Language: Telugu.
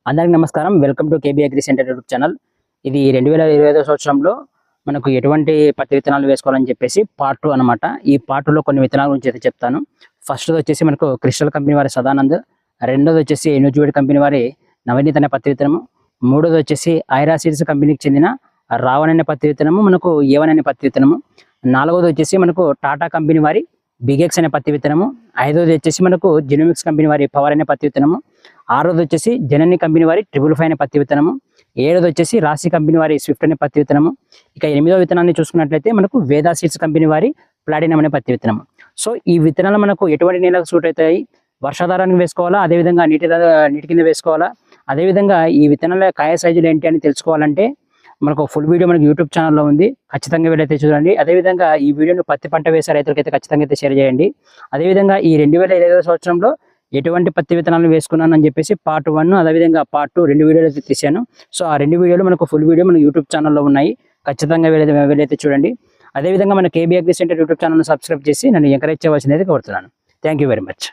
అందరికీ నమస్కారం. Welcome to KB agri centre YouTube channel. ఇది 2025 సంవత్సరంలో మనకు ఎటువంటి పత్తి విత్తనాలు వేసుకోవాలని చెప్పేసి పార్ట్ 2 అనమాట. ఈ పార్ట్ 2లో కొన్ని విత్తనాల గురించి అయితే చెప్తాను. ఫస్ట్ వచ్చేసి మనకు క్రిస్టల్ కంపెనీ వారి సదానంద్, రెండోది వచ్చేసి ఎన్యూజివేడ్ కంపెనీ వారి నవనీత్ అనే పత్తి విత్తనము, మూడోది వచ్చేసి ఐరా సీడ్స్ కంపెనీకి చెందిన రావణ్ అనే పత్తి విత్తనము, మనకు ఏవన్ అనే పత్తి విత్తనము, నాలుగోది వచ్చేసి మనకు టాటా కంపెనీ వారి బిగెక్స్ అనే పత్తి విత్తనము, ఐదోది వచ్చేసి మనకు జెనోమిక్స్ కంపెనీ వారి పవర్ అనే పత్తి విత్తనము, ఆరోది వచ్చేసి జనని కంపెనీ వారి 555 అనే పత్తి విత్తనము, ఏడోది వచ్చేసి రాశి కంపెనీ వారి స్విఫ్ట్ అనే పత్తి విత్తనము, ఇక ఎనిమిదో విత్తనాన్ని చూసుకున్నట్లయితే మనకు వేదా సీడ్స్ కంపెనీ వారి ప్లాటినం అనే పత్తి విత్తనము. సో ఈ విత్తనాలు మనకు ఎటువంటి నేలకు సూట్ అవుతాయి, వర్షాధారానికి వేసుకోవాలా, అదేవిధంగా నీటి కింద వేసుకోవాలా, అదేవిధంగా ఈ విత్తనాల కాయ సైజులు ఏంటి అని తెలుసుకోవాలంటే మనకు ఫుల్ వీడియో మనకు యూట్యూబ్ ఛానల్లో ఉంది, ఖచ్చితంగా వీలైతే చూడండి. అదేవిధంగా ఈ వీడియోను పత్తి పంట వేసే రైతులకైతే ఖచ్చితంగా అయితే షేర్ చేయండి. అదేవిధంగా ఈ 2025 సంవత్సరంలో ఎటువంటి పత్తి విత్తనాలు వేసుకున్నాను అని చెప్పేసి పార్ట్ 1 అదేవిధంగా పార్ట్ 2 రెండు వీడియోలు అయితే తీశాను. సో ఆ రెండు వీడియోలు మనకు ఫుల్ వీడియో మన యూట్యూబ్ ఛానల్లో ఉన్నాయి, ఖచ్చితంగా వీలైతే చూడండి. అదేవిధంగా మన కేబీ అగ్రి సెంటర్ యూట్యూబ్ ఛానల్ని సబ్స్క్రైబ్ చేసి నన్ను ఎంకరేజ్ చేయవలసింది కోరుతున్నాను. Thank you very much.